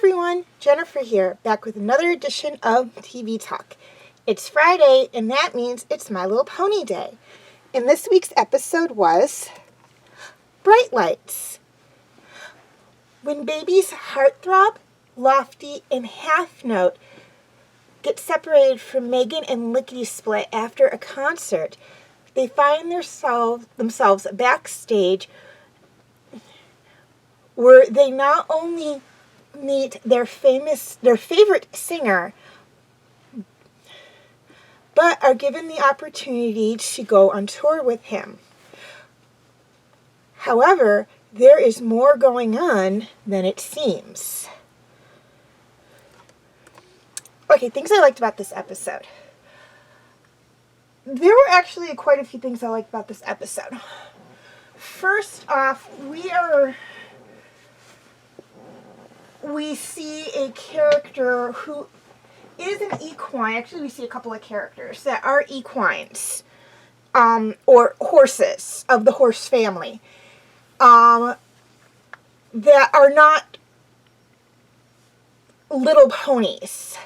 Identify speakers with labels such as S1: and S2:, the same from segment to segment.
S1: everyone, Jennifer here, back with another edition of TV Talk. It's Friday, and that means it's My Little Pony Day. And this week's episode was Bright Lights. When baby's heartthrob, Lofty, and Half Note get separated from Megan and Lickety Split after a concert, they find themselves backstage where they not only meet their favorite singer, but are given the opportunity to go on tour with him. However, there is more going on than it seems. Okay, things I liked about this episode. There were actually quite a few things I liked about this episode. First off, we see a character who is an equine. Actually, we see a couple of characters that are equines, or horses of the horse family, that are not little ponies.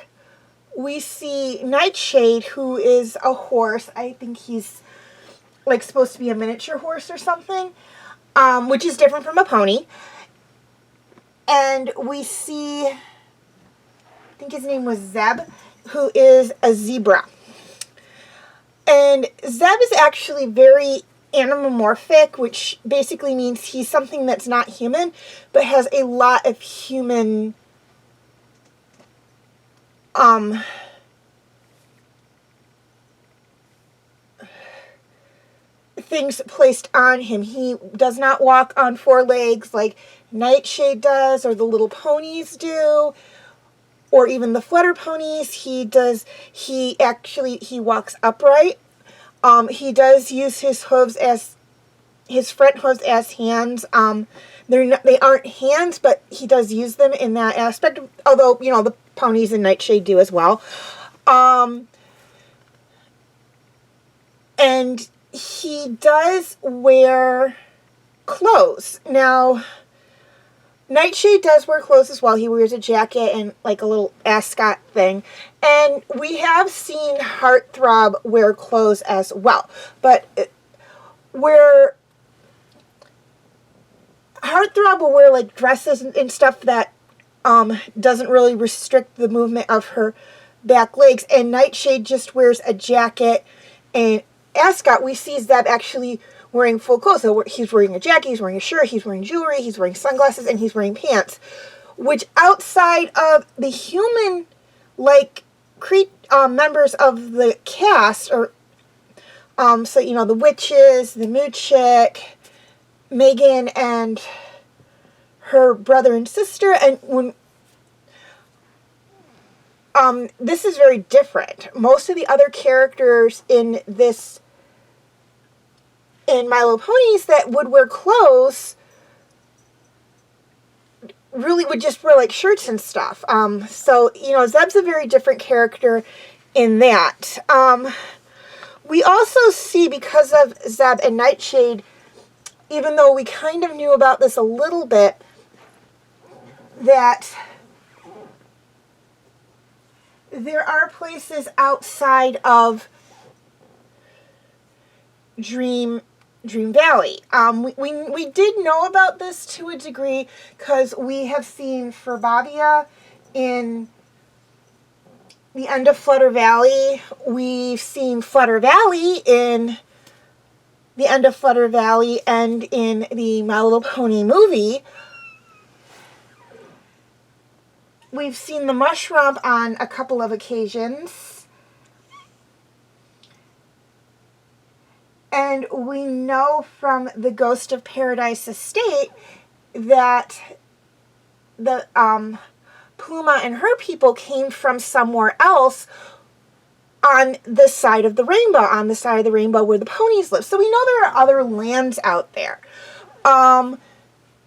S1: We see Nightshade, who is a horse. I think he's like supposed to be a miniature horse or something, which is different from a pony. And we see, I think his name was Zeb, who is a zebra. And Zeb is actually very anamorphic, which basically means he's something that's not human, but has a lot of human things placed on him. He does not walk on four legs like Nightshade does, or the little ponies do, or even the flutter ponies. He walks upright. He does use his hooves as his front hooves as hands. They aren't hands, but he does use them in that aspect. Although, the ponies and Nightshade do as well. And he does wear clothes. Now, Nightshade does wear clothes as well. He wears a jacket and like a little ascot thing. And we have seen Heartthrob wear clothes as well. But where Heartthrob will wear like dresses and stuff that doesn't really restrict the movement of her back legs. And Nightshade just wears a jacket and ascot. We see Zeb actually wearing full clothes. So he's wearing a jacket, he's wearing a shirt, he's wearing jewelry, he's wearing sunglasses, and he's wearing pants. Which outside of the human, members of the cast, or, the witches, the mood chick, Megan, and her brother and sister, and when, this is very different. Most of the other characters in My Little Ponies that would wear clothes really would just wear like shirts and stuff. Zeb's a very different character in that. We also see, because of Zeb and Nightshade, even though we kind of knew about this a little bit, that there are places outside of Dream Valley. We did know about this to a degree because we have seen Furbavia in the end of Flutter Valley. We've seen Flutter Valley in the end of Flutter Valley and in the My Little Pony movie. We've seen the Mushroom on a couple of occasions. And we know from the Ghost of Paradise Estate that the Pluma and her people came from somewhere else on this side of the rainbow, where the ponies live. So we know there are other lands out there.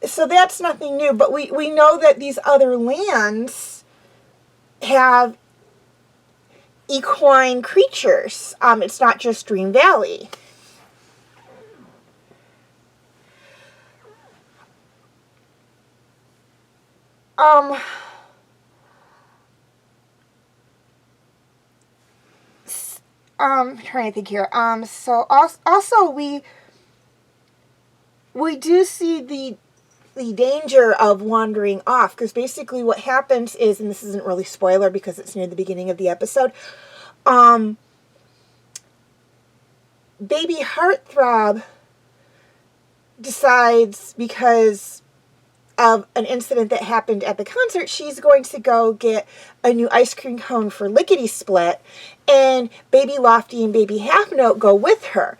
S1: So that's nothing new, but we know that these other lands have equine creatures. It's not just Dream Valley. trying to think here. So also we do see the danger of wandering off, because basically what happens is, and this isn't really spoiler because it's near the beginning of the episode, baby Heartthrob decides, because of an incident that happened at the concert, she's going to go get a new ice cream cone for Lickety Split, and baby Lofty and baby Half Note go with her.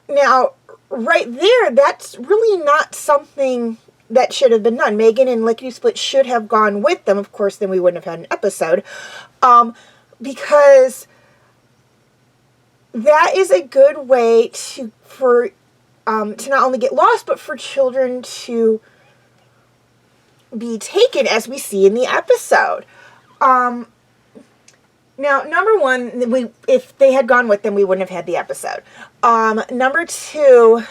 S1: Now, right there, that's really not something that should have been done. Megan and Lickety Split should have gone with them. Of course, then we wouldn't have had an episode. Because that is a good way to not only get lost, but for children to be taken, as we see in the episode. Now, number one, if they had gone with them, we wouldn't have had the episode. Number two,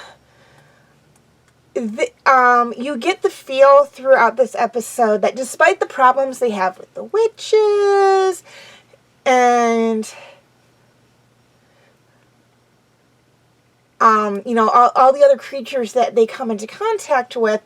S1: you get the feel throughout this episode that despite the problems they have with the witches and all the other creatures that they come into contact with,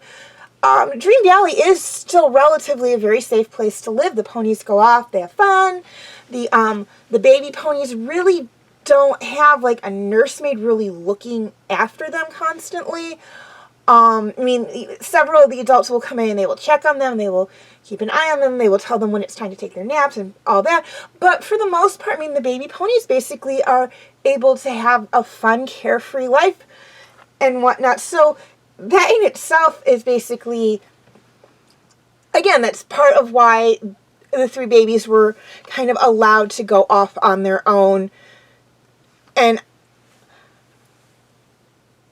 S1: Dream Valley is still relatively a very safe place to live. The ponies go off, they have fun. The baby ponies really don't have like a nursemaid really looking after them constantly. Several of the adults will come in and they will check on them, they will keep an eye on them, they will tell them when it's time to take their naps and all that. But for the most part, the baby ponies basically are able to have a fun, carefree life and whatnot. So that in itself is basically, again, that's part of why the three babies were kind of allowed to go off on their own and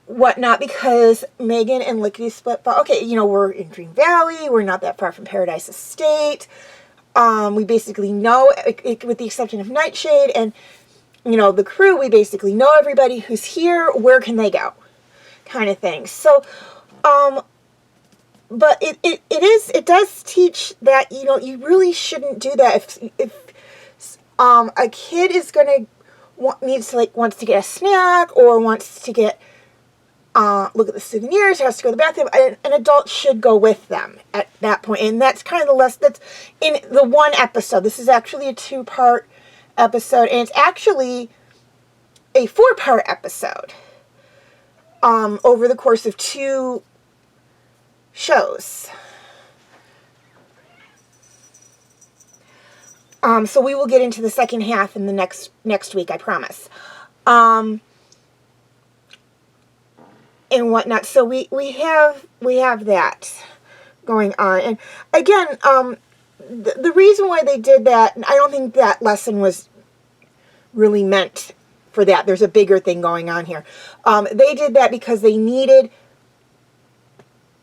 S1: whatnot, because Megan and Lickety Split thought, okay, we're in Dream Valley, we're not that far from Paradise Estate, we basically know, with the exception of Nightshade and, the crew, we basically know everybody who's here, where can they go, kind of thing. So, but it does teach that, you really shouldn't do that. If a kid is wants to get a snack, or wants to get, look at the souvenirs, has to go to the bathroom, an adult should go with them at that point. And that's kind of the lesson that's in the one episode. This is actually a 2-part episode, and it's actually a 4-part episode, over the course of 2 shows. So we will get into the second half in the next week, I promise. And whatnot. So we have that going on. And again, the reason why they did that, I don't think that lesson was really meant for that. There's a bigger thing going on here. They did that because they needed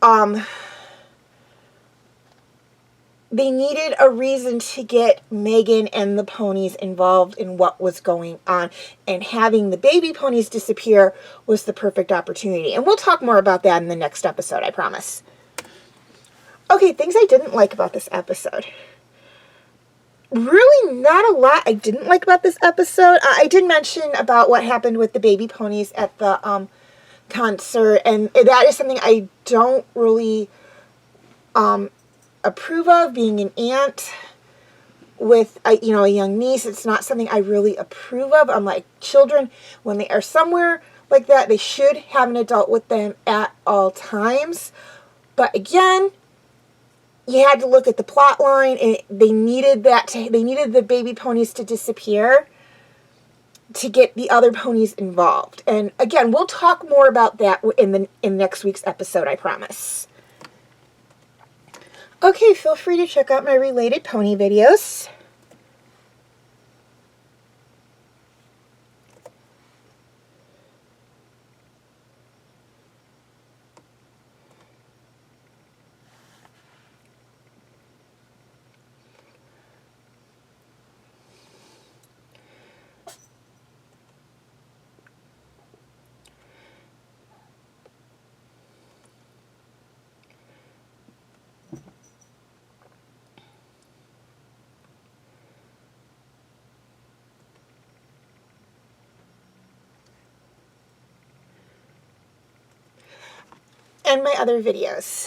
S1: a reason to get Megan and the ponies involved in what was going on, and having the baby ponies disappear was the perfect opportunity. And we'll talk more about that in the next episode, I promise. Okay, things I didn't like about this episode. Really not a lot I didn't like about this episode. I did mention about what happened with the baby ponies at the concert, and that is something I don't really approve of. Being an aunt with a young niece, it's not something I really approve of. I'm like, children, when they are somewhere like that, they should have an adult with them at all times. But again, you had to look at the plot line, and they needed the baby ponies to disappear to get the other ponies involved. And again, we'll talk more about that in next week's episode, I promise. Okay, feel free to check out my related pony videos. and my other videos.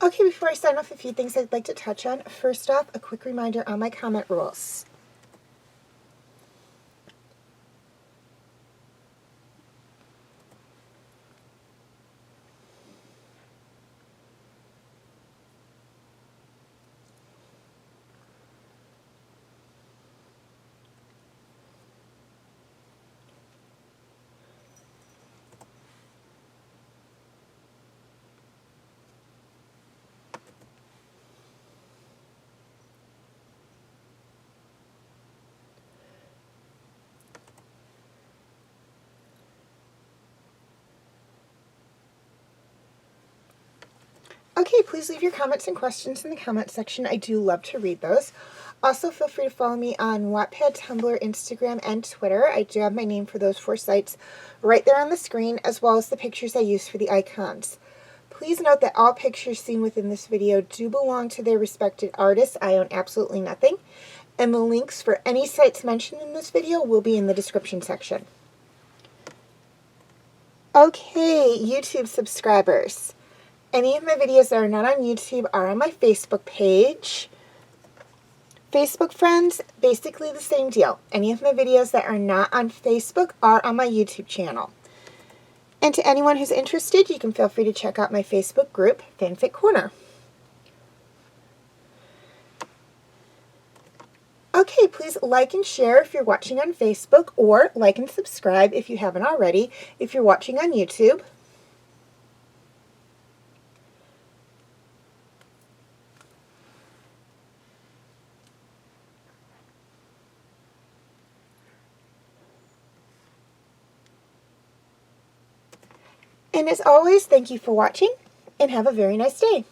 S1: Okay, before I sign off, a few things I'd like to touch on. First off, a quick reminder on my comment rules. Okay, please leave your comments and questions in the comment section. I do love to read those. Also, feel free to follow me on Wattpad, Tumblr, Instagram, and Twitter. I do have my name for those 4 sites right there on the screen, as well as the pictures I use for the icons. Please note that all pictures seen within this video do belong to their respected artists. I own absolutely nothing. And the links for any sites mentioned in this video will be in the description section. Okay, YouTube subscribers. Any of my videos that are not on YouTube are on my Facebook page. Facebook friends, basically the same deal. Any of my videos that are not on Facebook are on my YouTube channel. And to anyone who's interested, you can feel free to check out my Facebook group, Fanfic Corner. Okay, please like and share if you're watching on Facebook, or like and subscribe if you haven't already, if you're watching on YouTube. And as always, thank you for watching, and have a very nice day.